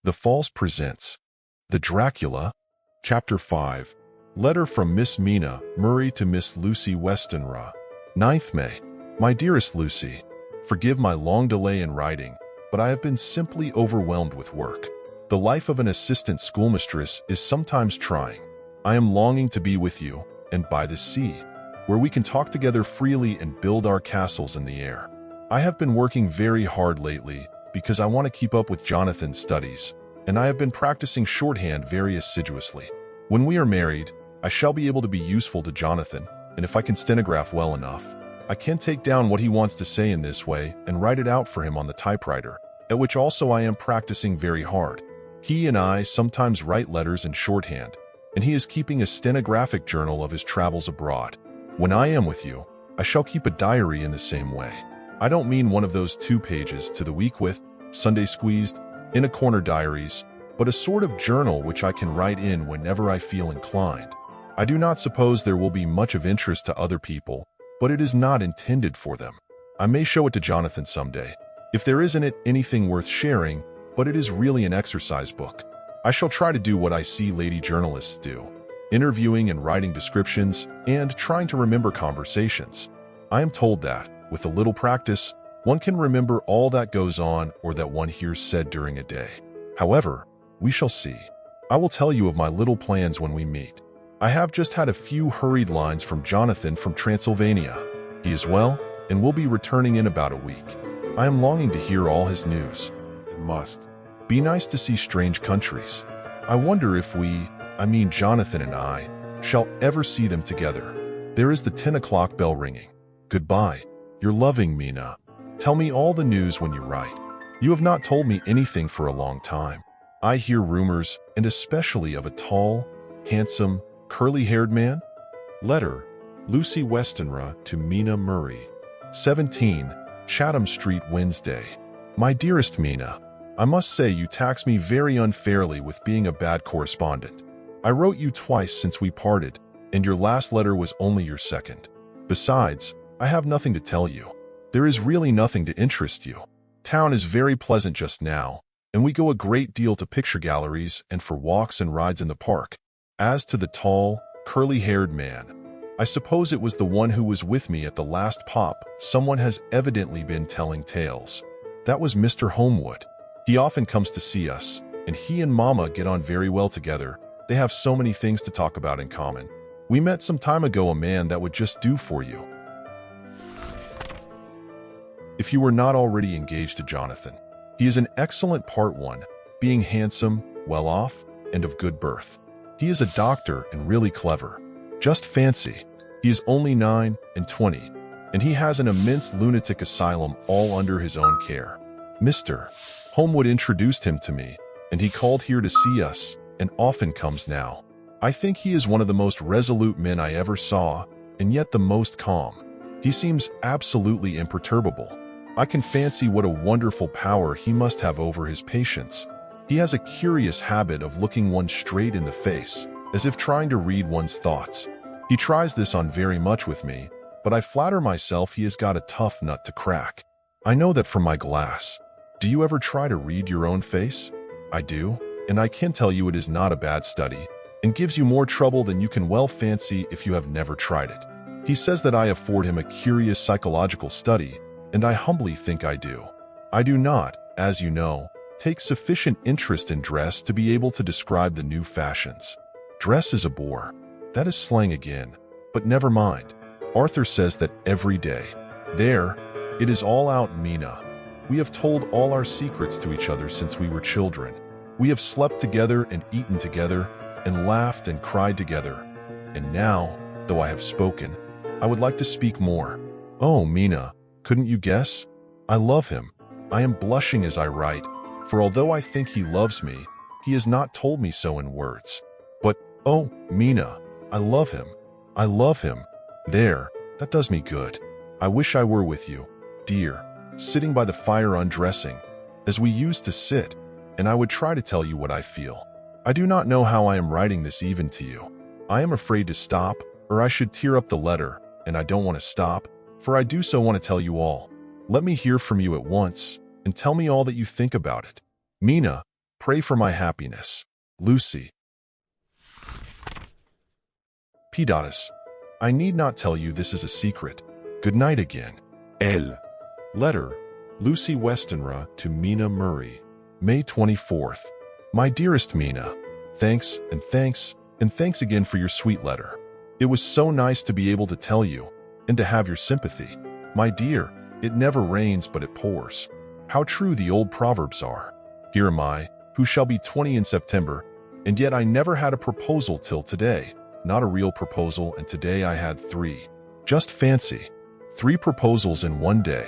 The Falls presents The Dracula, Chapter 5, Letter from Miss Mina Murray to Miss Lucy Westenra. 9th May. My dearest Lucy, forgive my long delay in writing, but I have been simply overwhelmed with work. The life of an assistant schoolmistress is sometimes trying. I am longing to be with you, and by the sea, where we can talk together freely and build our castles in the air. I have been working very hard lately because I want to keep up with Jonathan's studies, and I have been practicing shorthand very assiduously. When we are married, I shall be able to be useful to Jonathan, and if I can stenograph well enough, I can take down what he wants to say in this way and write it out for him on the typewriter, at which also I am practicing very hard. He and I sometimes write letters in shorthand, and he is keeping a stenographic journal of his travels abroad. When I am with you, I shall keep a diary in the same way. I don't mean one of those 2 pages to the week with, Sunday squeezed, in a corner diaries, but a sort of journal which I can write in whenever I feel inclined. I do not suppose there will be much of interest to other people, but it is not intended for them. I may show it to Jonathan someday. If there is in it anything worth sharing, but it is really an exercise book. I shall try to do what I see lady journalists do, interviewing and writing descriptions, and trying to remember conversations. I am told that, with a little practice, one can remember all that goes on or that one hears said during a day. However, we shall see. I will tell you of my little plans when we meet. I have just had a few hurried lines from Jonathan from Transylvania. He is well and will be returning in about a week. I am longing to hear all his news. It must be nice to see strange countries. I wonder if we, Jonathan and I, shall ever see them together. There is the 10 o'clock bell ringing. Goodbye. Your loving Mina. Tell me all the news when you write. You have not told me anything for a long time. I hear rumors, and especially of a tall, handsome, curly-haired man. Letter, Lucy Westenra to Mina Murray. 17, Chatham Street, Wednesday. My dearest Mina, I must say you tax me very unfairly with being a bad correspondent. I wrote you twice since we parted, and your last letter was only your second. Besides, I have nothing to tell you. There is really nothing to interest you. Town is very pleasant just now, and we go a great deal to picture galleries and for walks and rides in the park. As to the tall, curly-haired man, I suppose it was the one who was with me at the last pop. Someone has evidently been telling tales. That was Mr. Homewood. He often comes to see us, and he and Mama get on very well together. They have so many things to talk about in common. We met some time ago a man that would just do for you. If you were not already engaged to Jonathan, he is an excellent part one, being handsome, well off, and of good birth. He is a doctor and really clever. Just fancy, he is only 9 and 20, and he has an immense lunatic asylum all under his own care. Mr. Homewood introduced him to me, and he called here to see us, and often comes now. I think he is one of the most resolute men I ever saw, and yet the most calm. He seems absolutely imperturbable. I can fancy what a wonderful power he must have over his patients. He has a curious habit of looking one straight in the face, as if trying to read one's thoughts. He tries this on very much with me, but I flatter myself he has got a tough nut to crack. I know that from my glass. Do you ever try to read your own face? I do, and I can tell you it is not a bad study, and gives you more trouble than you can well fancy if you have never tried it. He says that I afford him a curious psychological study, and I humbly think I do. I do not, as you know, take sufficient interest in dress to be able to describe the new fashions. Dress is a bore. That is slang again, but never mind. Arthur says that every day. There, it is all out, Mina. We have told all our secrets to each other since we were children. We have slept together and eaten together, and laughed and cried together. And now, though I have spoken, I would like to speak more. Oh, Mina, couldn't you guess? I love him. I am blushing as I write, for although I think he loves me, he has not told me so in words. But, oh, Mina, I love him. I love him. There, that does me good. I wish I were with you, dear, sitting by the fire undressing, as we used to sit, and I would try to tell you what I feel. I do not know how I am writing this even to you. I am afraid to stop, or I should tear up the letter, and I don't want to stop, for I do so want to tell you all. Let me hear from you at once, and tell me all that you think about it. Mina, Pray for my happiness. Lucy. P. I need not tell you this is a secret. Good night again. L. Letter, Lucy Westenra to Mina Murray. May 24th. My dearest Mina, thanks and thanks and thanks again for your sweet letter. It was so nice to be able to tell you and to have your sympathy. My dear, it never rains but it pours. How true the old proverbs are. Here am I, who shall be 20 in September, and yet I never had a proposal till today. Not a real proposal, and today I had 3. Just fancy. 3 proposals in one day.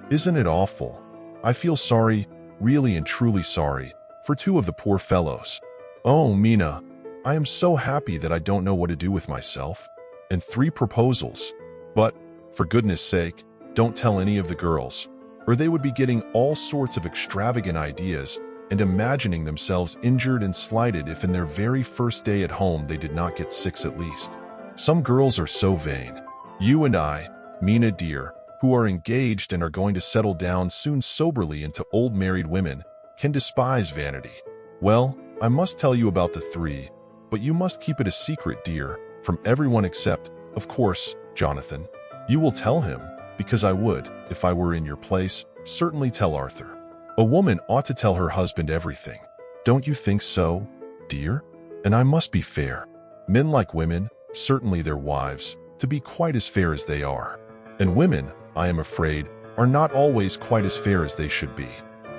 Isn't it awful? I feel sorry, really and truly sorry, for 2 of the poor fellows. Oh, Mina, I am so happy that I don't know what to do with myself. And 3 proposals. But, for goodness sake, don't tell any of the girls, or they would be getting all sorts of extravagant ideas and imagining themselves injured and slighted if in their very first day at home they did not get 6 at least. Some girls are so vain. You and I, Mina dear, who are engaged and are going to settle down soon soberly into old married women, can despise vanity. Well, I must tell you about the 3, but you must keep it a secret, dear, from everyone except, of course, Jonathan. You will tell him, because I would, if I were in your place, certainly tell Arthur. A woman ought to tell her husband everything. Don't you think so, dear? And I must be fair. Men like women, certainly their wives, to be quite as fair as they are. And women, I am afraid, are not always quite as fair as they should be.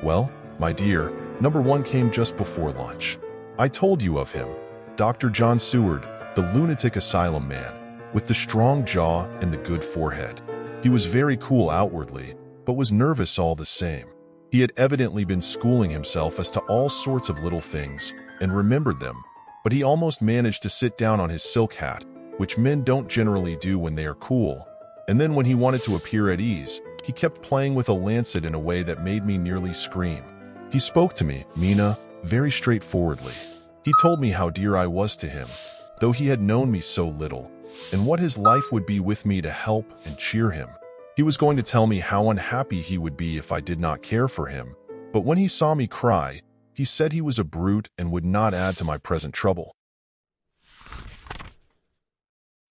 Well, my dear, number 1 came just before lunch. I told you of him. Dr. John Seward, the lunatic asylum man, with the strong jaw and the good forehead. He was very cool outwardly, but was nervous all the same. He had evidently been schooling himself as to all sorts of little things, and remembered them, but he almost managed to sit down on his silk hat, which men don't generally do when they are cool, and then when he wanted to appear at ease, he kept playing with a lancet in a way that made me nearly scream. He spoke to me, Mina, very straightforwardly. He told me how dear I was to him, though he had known me so little, and what his life would be with me to help and cheer him. He was going to tell me how unhappy he would be if I did not care for him, but when he saw me cry, he said he was a brute and would not add to my present trouble.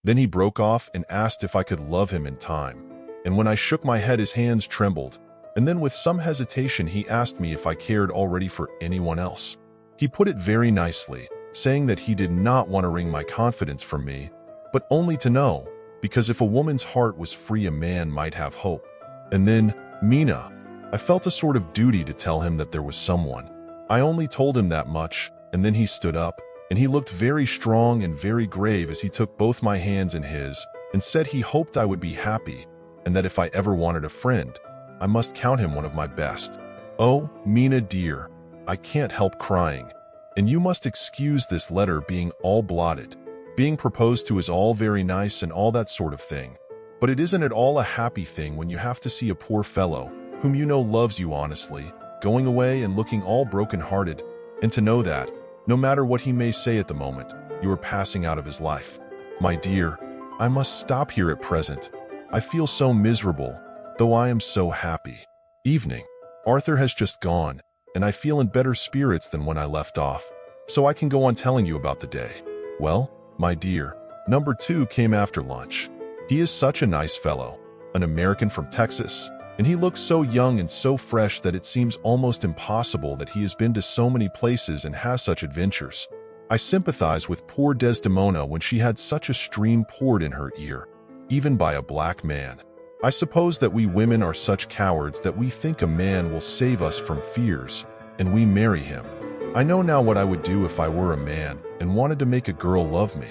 Then he broke off and asked if I could love him in time, and when I shook my head his hands trembled, and then with some hesitation he asked me if I cared already for anyone else. He put it very nicely, saying that he did not want to wring my confidence from me, but only to know, because if a woman's heart was free a man might have hope. And then, Mina, I felt a sort of duty to tell him that there was someone. I only told him that much, and then he stood up, and he looked very strong and very grave as he took both my hands in his, and said he hoped I would be happy, and that if I ever wanted a friend, I must count him one of my best. Oh, Mina dear, I can't help crying, and you must excuse this letter being all blotted. Being proposed to is all very nice and all that sort of thing, but it isn't at all a happy thing when you have to see a poor fellow, whom you know loves you honestly, going away and looking all broken-hearted, and to know that, no matter what he may say at the moment, you are passing out of his life. My dear, I must stop here at present. I feel so miserable, though I am so happy. Evening. Arthur has just gone, and I feel in better spirits than when I left off, so I can go on telling you about the day. Well, my dear, number 2 came after lunch. He is such a nice fellow, an American from Texas, and he looks so young and so fresh that it seems almost impossible that he has been to so many places and has such adventures. I sympathize with poor Desdemona when she had such a stream poured in her ear, even by a black man. I suppose that we women are such cowards that we think a man will save us from fears, and we marry him. I know now what I would do if I were a man and wanted to make a girl love me.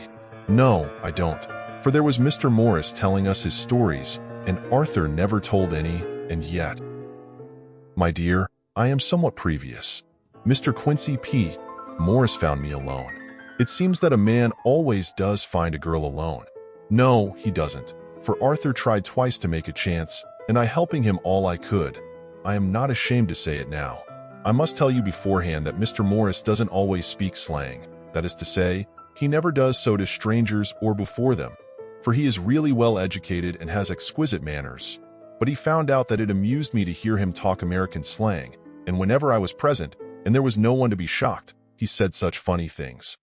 No, I don't, for there was Mr. Morris telling us his stories, and Arthur never told any, and yet. My dear, I am somewhat previous. Mr. Quincy P. Morris found me alone. It seems that a man always does find a girl alone. No, he doesn't, for Arthur tried twice to make a chance, and I helping him all I could. I am not ashamed to say it now. I must tell you beforehand that Mr. Morris doesn't always speak slang. That is to say, he never does so to strangers or before them, for he is really well educated and has exquisite manners. But he found out that it amused me to hear him talk American slang, and whenever I was present, and there was no one to be shocked. He said such funny things.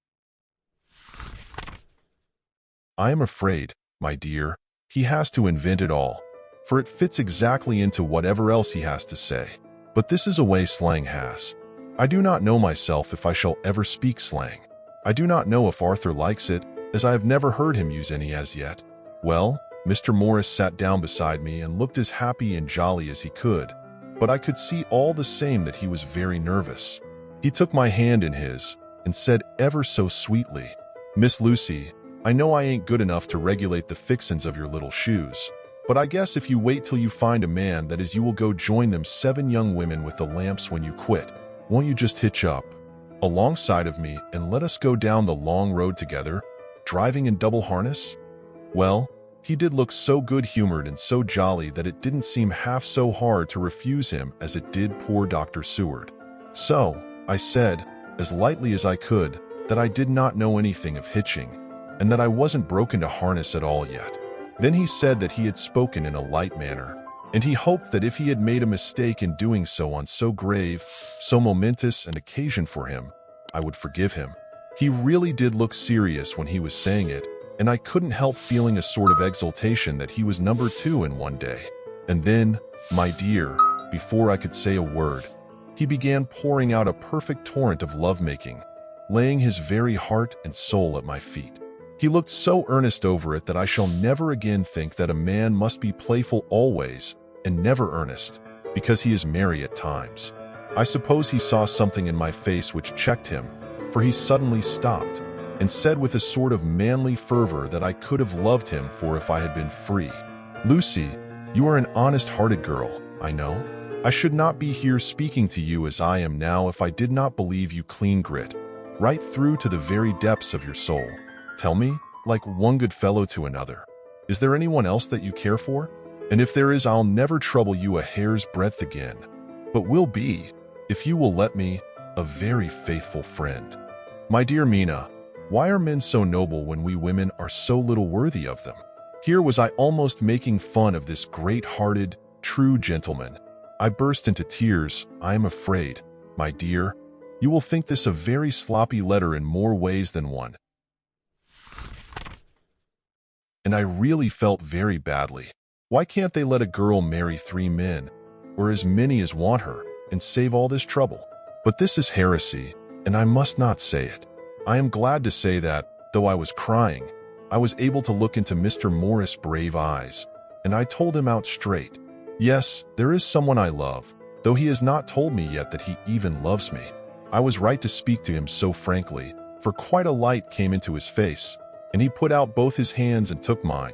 I am afraid, my dear, he has to invent it all, for it fits exactly into whatever else he has to say. But this is a way slang has. I do not know myself if I shall ever speak slang. I do not know if Arthur likes it, as I have never heard him use any as yet. Well, Mr. Morris sat down beside me and looked as happy and jolly as he could, but I could see all the same that he was very nervous. He took my hand in his and said ever so sweetly, "Miss Lucy, I know I ain't good enough to regulate the fixins of your little shoes, but I guess if you wait till you find a man, that is, you will go join them 7 young women with the lamps when you quit. Won't you just hitch up alongside of me and let us go down the long road together, driving in double harness?" Well, he did look so good-humored and so jolly that it didn't seem half so hard to refuse him as it did poor Dr. Seward. So, I said, as lightly as I could, that I did not know anything of hitching, and that I wasn't broken to harness at all yet. Then he said that he had spoken in a light manner, and he hoped that if he had made a mistake in doing so on so grave, so momentous an occasion for him, I would forgive him. He really did look serious when he was saying it, and I couldn't help feeling a sort of exultation that he was number 2 in one day. And then, my dear, before I could say a word, he began pouring out a perfect torrent of lovemaking, laying his very heart and soul at my feet. He looked so earnest over it that I shall never again think that a man must be playful always and never earnest, because he is merry at times. I suppose he saw something in my face which checked him, for he suddenly stopped and said with a sort of manly fervor that I could have loved him for if I had been free, "Lucy, you are an honest-hearted girl, I know. I should not be here speaking to you as I am now if I did not believe you clean grit, right through to the very depths of your soul. Tell me, like one good fellow to another, is there anyone else that you care for? And if there is, I'll never trouble you a hair's breadth again, but will be, if you will let me, a very faithful friend." My dear Mina, why are men so noble when we women are so little worthy of them? Here was I almost making fun of this great-hearted, true gentleman. I burst into tears. I am afraid, my dear, you will think this a very sloppy letter in more ways than one. And I really felt very badly. Why can't they let a girl marry 3 men, or as many as want her, and save all this trouble? But this is heresy, and I must not say it. I am glad to say that, though I was crying, I was able to look into Mr. Morris' brave eyes, and I told him out straight, yes, there is someone I love, though he has not told me yet that he even loves me. I was right to speak to him so frankly, for quite a light came into his face, and he put out both his hands and took mine.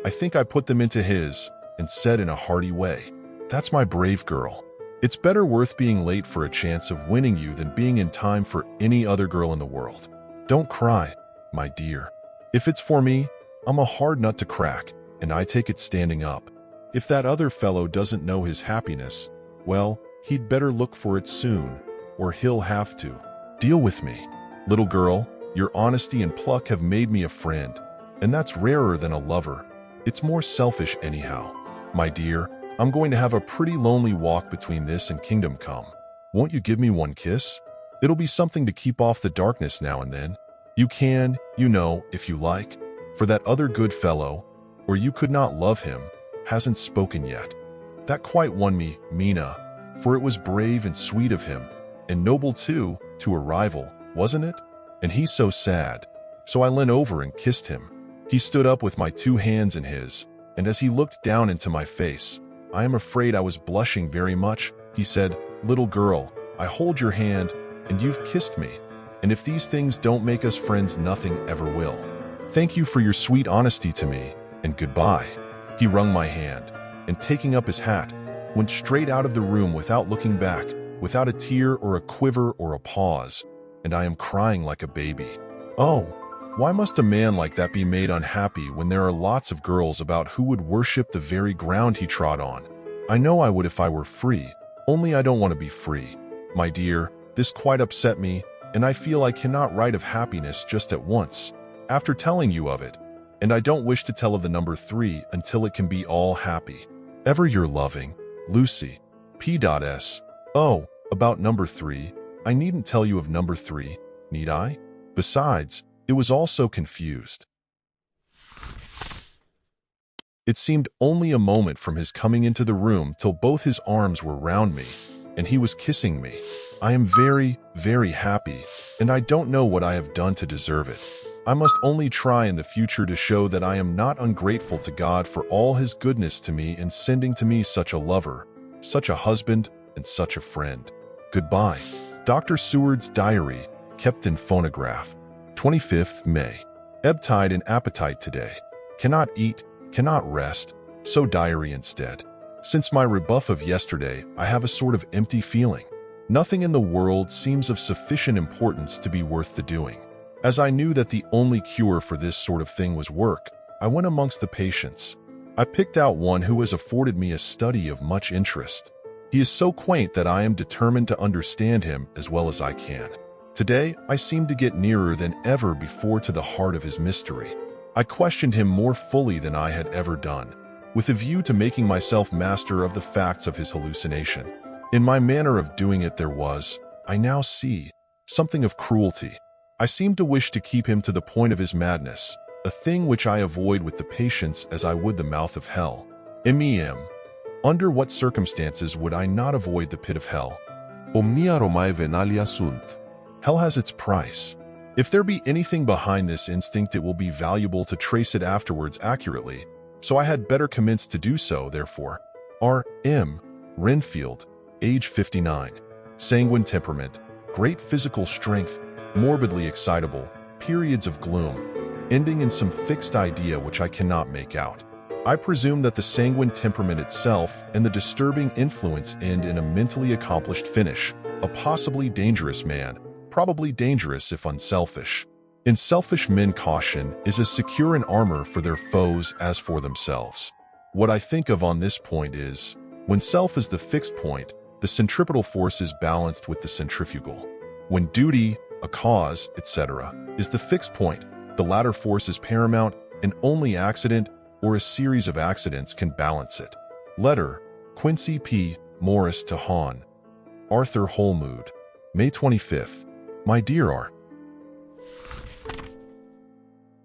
I think I put them into his, and said in a hearty way, "That's my brave girl. It's better worth being late for a chance of winning you than being in time for any other girl in the world. Don't cry, my dear. If it's for me, I'm a hard nut to crack, and I take it standing up. If that other fellow doesn't know his happiness, well, he'd better look for it soon, or he'll have to. Deal with me. Little girl, your honesty and pluck have made me a friend, and that's rarer than a lover. It's more selfish anyhow. My dear, I'm going to have a pretty lonely walk between this and Kingdom Come. Won't you give me one kiss? It'll be something to keep off the darkness now and then. You can, you know, if you like, for that other good fellow, or you could not love him, hasn't spoken yet." That quite won me, Mina, for it was brave and sweet of him, and noble too, to a rival, wasn't it? And he's so sad. So I leaned over and kissed him. He stood up with my 2 hands in his, and as he looked down into my face, I am afraid I was blushing very much. He said, "Little girl, I hold your hand, and you've kissed me, and if these things don't make us friends, nothing ever will. Thank you for your sweet honesty to me, and goodbye." He wrung my hand, and taking up his hat, went straight out of the room without looking back, without a tear or a quiver or a pause, and I am crying like a baby. Oh, why must a man like that be made unhappy when there are lots of girls about who would worship the very ground he trod on? I know I would if I were free, only I don't want to be free. My dear, this quite upset me, and I feel I cannot write of happiness just at once, after telling you of it, and I don't wish to tell of the number 3 until it can be all happy. Ever your loving, Lucy. P.S. Oh, about number 3, I needn't tell you of number 3, need I? Besides, it was all so confused. It seemed only a moment from his coming into the room till both his arms were round me, and he was kissing me. I am very, very happy, and I don't know what I have done to deserve it. I must only try in the future to show that I am not ungrateful to God for all his goodness to me in sending to me such a lover, such a husband, and such a friend. Goodbye. Dr. Seward's Diary, kept in phonograph. 25th May. Ebb-tide and appetite today. Cannot eat, cannot rest, so diary instead. Since my rebuff of yesterday, I have a sort of empty feeling. Nothing in the world seems of sufficient importance to be worth the doing. As I knew that the only cure for this sort of thing was work, I went amongst the patients. I picked out one who has afforded me a study of much interest. He is so quaint that I am determined to understand him as well as I can. Today, I seem to get nearer than ever before to the heart of his mystery. I questioned him more fully than I had ever done, with a view to making myself master of the facts of his hallucination. In my manner of doing it there was, I now see, something of cruelty. I seemed to wish to keep him to the point of his madness, a thing which I avoid with the patients as I would the mouth of hell. M.E.M. Under what circumstances would I not avoid the pit of hell? Omnia Romae venalia sunt. Hell has its price. If there be anything behind this instinct, it will be valuable to trace it afterwards accurately, so I had better commence to do so, therefore. R. M. Renfield, age 59. Sanguine temperament, great physical strength, morbidly excitable, periods of gloom, ending in some fixed idea which I cannot make out. I presume that the sanguine temperament itself and the disturbing influence end in a mentally accomplished finish, a possibly dangerous man, probably dangerous if unselfish. In selfish men, caution is as secure an armor for their foes as for themselves. What I think of on this point is, when self is the fixed point, the centripetal force is balanced with the centrifugal. When duty, a cause, etc., is the fixed point, the latter force is paramount, and only accident or a series of accidents can balance it. Letter, Quincy P. Morris to Hon. Arthur Holmwood, May 25th. My dear R.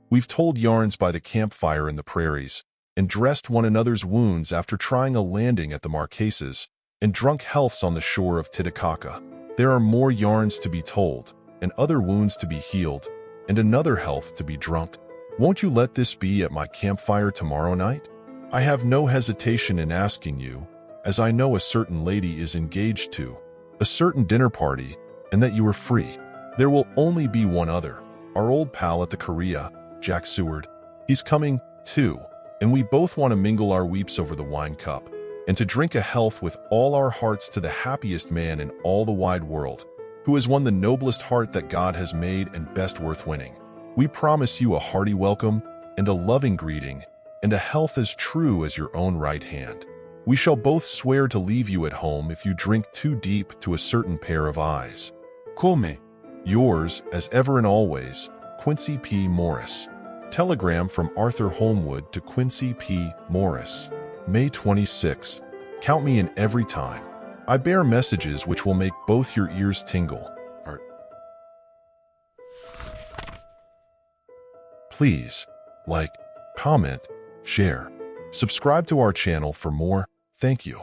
We've told yarns by the campfire in the prairies, and dressed one another's wounds after trying a landing at the Marquesas, and drunk healths on the shore of Titicaca. There are more yarns to be told, and other wounds to be healed, and another health to be drunk. Won't you let this be at my campfire tomorrow night? I have no hesitation in asking you, as I know a certain lady is engaged to a certain dinner party, and that you are free. There will only be one other, our old pal at the Korea, Jack Seward. He's coming, too, and we both want to mingle our weeps over the wine cup, and to drink a health with all our hearts to the happiest man in all the wide world, who has won the noblest heart that God has made and best worth winning. We promise you a hearty welcome and a loving greeting and a health as true as your own right hand. We shall both swear to leave you at home if you drink too deep to a certain pair of eyes. Come. Yours, as ever and always, Quincy P. Morris. Telegram from Arthur Holmwood to Quincy P. Morris. May 26. Count me in every time. I bear messages which will make both your ears tingle. Please, like, comment, share. Subscribe to our channel for more. Thank you.